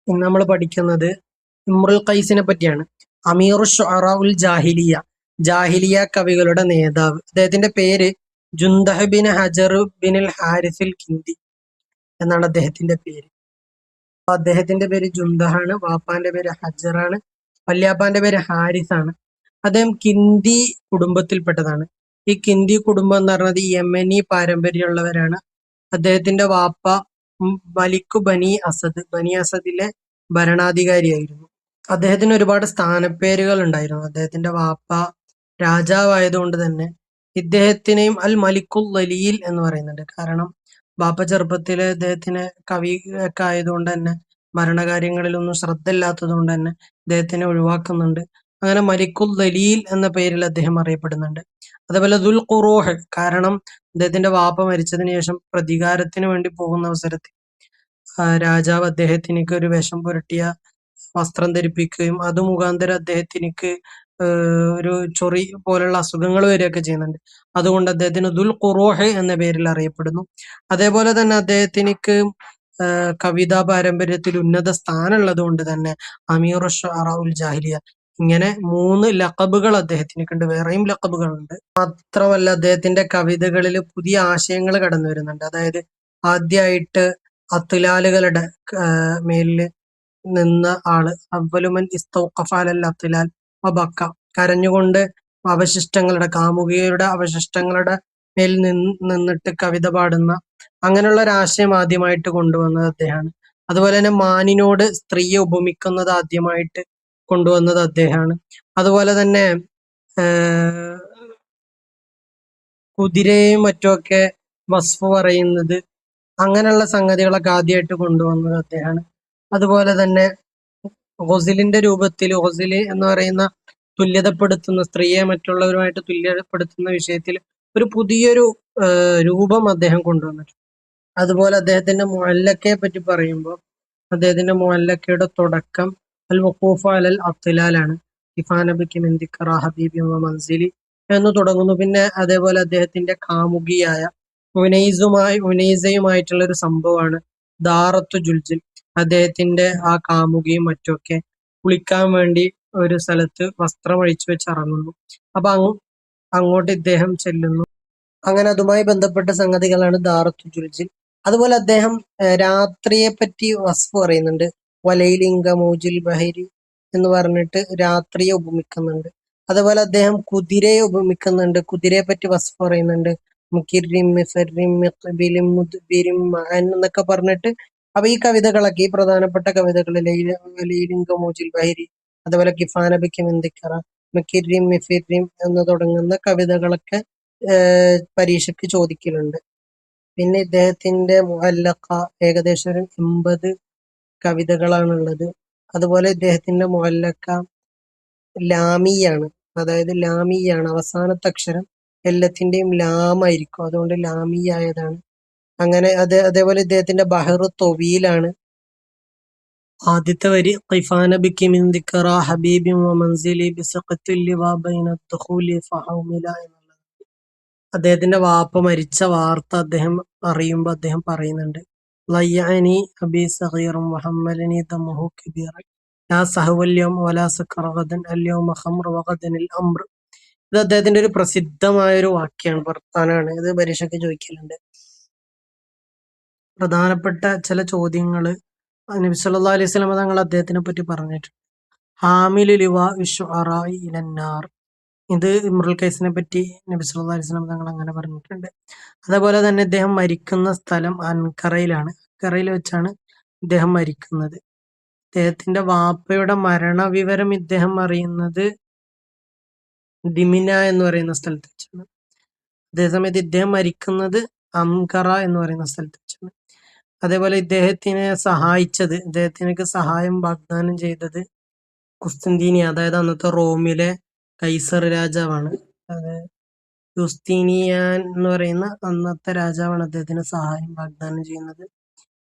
ഇന്ന് നമ്മൾ പഠിക്കുന്നത് ഇമ്രുൽ ഖൈസിനെ പറ്റിയാണ്. അമീറു ഷുഅറാ ഉൽ ജാഹിലിയ, ജാഹിലിയ കവികളുടെ നേതാവ്. അദ്ദേഹത്തിന്റെ പേര് ജുന്ദഹ് ബിൻ ഹജർ ബിൻ അൽ ഹാരിസിൽ കിന്ദി എന്നാണ് അദ്ദേഹത്തിന്റെ പേര്. അദ്ദേഹത്തിന്റെ പേര് ജുന്ദഹാണ്, വാപ്പാന്റെ പേര് ഹജറാണ്, വല്യാപ്പാന്റെ പേര് ഹാരിസ് ആണ്. അദ്ദേഹം കിന്ദി കുടുംബത്തിൽപ്പെട്ടതാണ്. ഈ കിന്ദി കുടുംബം എന്ന് പറയുന്നത് യമനി പാരമ്പര്യമുള്ളവരാണ്. അദ്ദേഹത്തിന്റെ വാപ്പ മലിക്കു ബനി അസദ്, ബനി അസദിലെ ഭരണാധികാരിയായിരുന്നു. അദ്ദേഹത്തിന് ഒരുപാട് സ്ഥാനപ്പേരുകൾ ഉണ്ടായിരുന്നു. അദ്ദേഹത്തിന്റെ വാപ്പ രാജാവായതുകൊണ്ട് തന്നെ ഇദ്ദേഹത്തിനെയും അൽ മലിക്കുൽ വലീൽ എന്ന് പറയുന്നുണ്ട്. കാരണം ബാപ്പ ചെറുപ്പത്തിലെ അദ്ദേഹത്തിന് കവി ഒക്കെ ആയതുകൊണ്ട് തന്നെ ഭരണകാര്യങ്ങളിലൊന്നും ശ്രദ്ധ ഇല്ലാത്തത് കൊണ്ട് തന്നെ അദ്ദേഹത്തിനെ ഒഴിവാക്കുന്നുണ്ട്. അങ്ങനെ മലിക്കുൽ ദലീൽ എന്ന പേരിൽ അദ്ദേഹം അറിയപ്പെടുന്നുണ്ട്. അതേപോലെ ദുൽ ഖുറൂഹ്, കാരണം അദ്ദേഹത്തിന്റെ വാപ്പ മരിച്ചതിന് ശേഷം പ്രതികാരത്തിന് വേണ്ടി പോകുന്ന അവസരത്തിൽ രാജാവ് അദ്ദേഹത്തിനേക്ക് ഒരു വിഷം പുരട്ടിയ വസ്ത്രം ധരിപ്പിക്കുകയും അത് മുഖാന്തരം അദ്ദേഹത്തിനേക്ക് ഒരു ചൊറി പോലുള്ള അസുഖങ്ങൾ വരികയൊക്കെ ചെയ്യുന്നുണ്ട്. അതുകൊണ്ട് അദ്ദേഹത്തിന് ദുൽ ഖുറൂഹ് എന്ന പേരിൽ അറിയപ്പെടുന്നു. അതേപോലെ തന്നെ അദ്ദേഹത്തിനേക്ക് കവിതാ പാരമ്പര്യത്തിൽ ഉന്നത സ്ഥാനമുള്ളത് കൊണ്ട് തന്നെ അമീർ ഷുഅറാ ഉൽ ജാഹിലിയ, ഇങ്ങനെ 3 ലഖബുകൾ അദ്ദേഹത്തിനൊക്കെയുണ്ട്. വേറെയും ലഖബുകളുണ്ട്. മാത്രമല്ല അദ്ദേഹത്തിന്റെ കവിതകളിൽ പുതിയ ആശയങ്ങൾ കടന്നു വരുന്നുണ്ട്. അതായത് ആദ്യമായിട്ട് അത്ലാലുകളുടെ മേലില് നിന്ന ആള്, അവലുമൻ ഇസ്തൗഖഫ അലൽ അത്ലാൽ വബക്ക, കരഞ്ഞുകൊണ്ട് അവശിഷ്ടങ്ങളുടെ, കാമുകിയുടെ അവശിഷ്ടങ്ങളുടെ മേൽ നിന്നിട്ട് കവിത പാടുന്ന അങ്ങനെയുള്ള ഒരു ആശയം ആദ്യമായിട്ട് കൊണ്ടുവന്നത് അദ്ദേഹമാണ്. അതുപോലെ തന്നെ മാനിനോട് സ്ത്രീയെ ഉപമിക്കുന്നത് ആദ്യമായിട്ട് കൊണ്ടുവന്നത് അദ്ദേഹമാണ്. അതുപോലെ തന്നെ കുതിരയെയും മറ്റുമൊക്കെ വസ്ഫ് പറയുന്നത്, അങ്ങനെയുള്ള സംഗതികളൊക്കെ ആദ്യമായിട്ട് കൊണ്ടുവന്നത് അദ്ദേഹമാണ്. അതുപോലെ തന്നെ ഗൊസിലിന്റെ രൂപത്തിൽ, ഗൊസില് എന്ന് പറയുന്ന തുല്യതപ്പെടുത്തുന്ന, സ്ത്രീയെ മറ്റുള്ളവരുമായിട്ട് തുല്യപ്പെടുത്തുന്ന വിഷയത്തിൽ ഒരു പുതിയൊരു രൂപം അദ്ദേഹം കൊണ്ടുവന്നിട്ടുണ്ട്. അതുപോലെ അദ്ദേഹത്തിന്റെ മുഅല്ലക്കയെ പറ്റി പറയുമ്പോൾ അദ്ദേഹത്തിന്റെ മുഅല്ലക്കയുടെ തുടക്കം അൽ വഖൂഫ് അലൽ അത്ലാലാണ്. ഇഫാനബിക്ക് മിൻ ദിക്റ ഹബീബി വ മൻസിലി എന്ന് തുടങ്ങുന്നു. പിന്നെ അതേപോലെ അദ്ദേഹത്തിന്റെ കാമുകിയായ ഉനൈസയുമായിട്ടുള്ള ഒരു സംഭവമാണ് ദാറത്തു ജുൽജിൽ. അദ്ദേഹത്തിന്റെ ആ കാമുകിയും മറ്റുമൊക്കെ കുളിക്കാൻ വേണ്ടി ഒരു സ്ഥലത്ത് വസ്ത്രം അഴിച്ചു വെച്ച് ഇറങ്ങുന്നു. അപ്പൊ അങ്ങോട്ട് ഇദ്ദേഹം ചെല്ലുന്നു. അങ്ങനെ അതുമായി ബന്ധപ്പെട്ട സംഗതികളാണ് ദാറത്തു ജുൽജിൽ. അതുപോലെ അദ്ദേഹം രാത്രിയെ പറ്റി വസ്ഫ് പറയുന്നുണ്ട്. വലൈലിംഗ മൂജിൽ ബഹരി എന്ന് പറഞ്ഞിട്ട് രാത്രിയെ ഉപമിക്കുന്നുണ്ട്. അതുപോലെ അദ്ദേഹം കുതിരയെ ഉപമിക്കുന്നുണ്ട്. കുതിരയെ പറ്റി വസ്ഫ് പറയുന്നുണ്ട്. മുക്കിരിം മിഫരിം മിഖ്ബിലിം മുദ്ബിരിം മഅൻ എന്നൊക്കെ പറഞ്ഞിട്ട്. അപ്പൊ ഈ കവിതകളൊക്കെ, ഈ പ്രധാനപ്പെട്ട കവിതകൾ, ലൈലിംഗ മൂജിൽ ബഹരി, അതുപോലെ കിഫാനബിക്ക് മിൻ ദിക്റ, മുക്കിരിം മിഫിരിം എന്ന് തുടങ്ങുന്ന കവിതകളൊക്കെ പരീക്ഷയ്ക്ക് ചോദിക്കലുണ്ട്. പിന്നെ ഇദ്ദേഹത്തിന്റെ മുഅല്ലഖ ഏകദേശം ഒരു 80 കവിതകളാണുള്ളത്. അതുപോലെ ഇദ്ദേഹത്തിന്റെ മുഅല്ലഖ ലാമിയാണ്. അതായത് ലാമിയാണ്, അവസാനത്തെ അക്ഷരം എല്ലാത്തിന്റെയും ലാമായിരിക്കും, അതുകൊണ്ട് ലാമിയായതാണ്. അങ്ങനെ അതേപോലെ ഇദ്ദേഹത്തിന്റെ ബഹറു തൊവീലാണ്. ആദ്യത്തെ വരി ഖിഫാന ബിക്കി മിൻ ദിക്റ ഹബീബി വ മൻസിലി ബിസഖത്തിൽ ലിവാ ബൈന ദഖൂലി ഫഹൗമില എന്നുള്ളത്. അദ്ദേഹത്തിന്റെ വാപ്പ മരിച്ച വാർത്ത അദ്ദേഹം അറിയുമ്പോൾ അദ്ദേഹം പറയുന്നുണ്ട്, ലയ്യഅനി അബി സഗീറൻ വഹമ്മലനി ദമുഹു കബീറൻ ലാ സഹവൽ യൗമ വലാ സക്കറ ഗദൻ അൽ യൗമ ഖംറ വഗദനിൽ അംർ. ഇത് അദ്ദേഹത്തിന്റെ ഒരു പ്രസിദ്ധമായ ഒരു വാക്യാണ്, വർത്താനാണ്. ഇത് പരീക്ഷയ്ക്ക് ചോദിക്കലുണ്ട്. പ്രധാനപ്പെട്ട ചില ചോദ്യങ്ങള് നബി സല്ലല്ലാഹു അലൈഹി വസല്ലം തങ്ങൾ അദ്ദേഹത്തിനെ പറ്റി പറഞ്ഞിട്ടുണ്ട്. ഹാമിലു ലിവാ ഇശ്ശുഅറാഇ ഇലന്നാർ. ഇത് ഇമ്രുൽ ഖൈസിനെ പറ്റി നബി സല്ലല്ലാഹു അലൈഹി വസല്ലം തങ്ങൾ അങ്ങനെ പറഞ്ഞിട്ടുണ്ട്. അതേപോലെ തന്നെ ഇദ്ദേഹം മരിക്കുന്ന സ്ഥലം അൻകറയിലാണ്. അൻകറയിൽ വെച്ചാണ് ഇദ്ദേഹം മരിക്കുന്നത്. ഇദ്ദേഹത്തിന്റെ വാപ്പയുടെ മരണവിവരം ഇദ്ദേഹം അറിയുന്നത് ദിമിന എന്ന് പറയുന്ന സ്ഥലത്ത് വെച്ചാണ്. അതേസമയത്ത് ഇദ്ദേഹം മരിക്കുന്നത് അംകറ എന്ന് പറയുന്ന സ്ഥലത്ത് വെച്ചാണ്. അതേപോലെ ഇദ്ദേഹത്തിനേക്ക് സഹായം വാഗ്ദാനം ചെയ്തത് കുസ്തന്തീനിയ, അതായത് അന്നത്തെ റോമിലെ കൈസർ രാജാവാണ്. യുസ്തീനിയാൻ എന്ന് പറയുന്ന അന്നത്തെ രാജാവാണ് അദ്ദേഹത്തിന് സഹായം വാഗ്ദാനം ചെയ്യുന്നത്.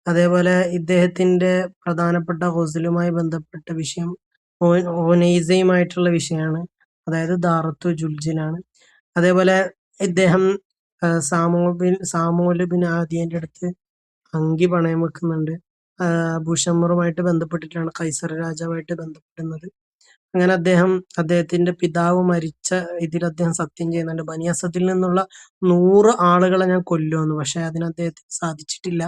അതേപോലെ ഇദ്ദേഹത്തിന്റെ പ്രധാനപ്പെട്ട ഗസലുമായി ബന്ധപ്പെട്ട വിഷയം ഓനൈസയുമായിട്ടുള്ള വിഷയമാണ്, അതായത് ദാറത്തു ജുൽജിലാണ്. അതേപോലെ ഇദ്ദേഹം സാമൂല് ബിൻ ആദിയന്റെ അടുത്ത് അങ്കി പണയം വെക്കുന്നുണ്ട്. അബൂഷമറുമായിട്ട് ബന്ധപ്പെട്ടിട്ടാണ്, കൈസർ രാജാവായിട്ട് ബന്ധപ്പെടുന്നത്. അങ്ങനെ അദ്ദേഹത്തിന്റെ പിതാവ് മരിച്ച ഇതിൽ അദ്ദേഹം സത്യം ചെയ്യുന്നുണ്ട്, ബനി അസദിൽ നിന്നുള്ള 100 ആളുകളെ ഞാൻ കൊല്ലുമെന്ന്. പക്ഷെ അതിന് അദ്ദേഹത്തിന് സാധിച്ചിട്ടില്ല.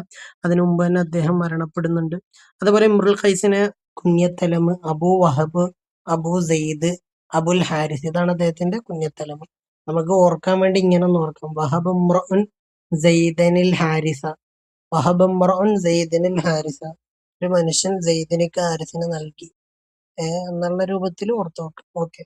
അതിനു മുമ്പ് തന്നെ അദ്ദേഹം മരണപ്പെടുന്നുണ്ട്. അതുപോലെ ഇമ്രുൽ ഖൈസിന് കുഞ്ഞത്തലം, അബൂ വഹബ്, അബൂ സെയ്ദ്, അബുൽ ഹാരിസ്, ഇതാണ് അദ്ദേഹത്തിന്റെ കുഞ്ഞത്തലം. നമുക്ക് ഓർക്കാൻ വേണ്ടി ഇങ്ങനെ ഒന്ന് ഓർക്കാം: വഹബ് ഇമ്രുൻ സെയ്ദനിൽ ഹാരിസ, വഹബ് ഇമ്രുൻ സെയ്ദനിൽ ഹാരിസ, ഒരു മനുഷ്യൻ സെയ്ദിനിക്ക് ഹാരിസിന് നൽകി എന്നുള്ള രൂപത്തിൽ ഓർത്ത് വെക്കാം. ഓക്കെ.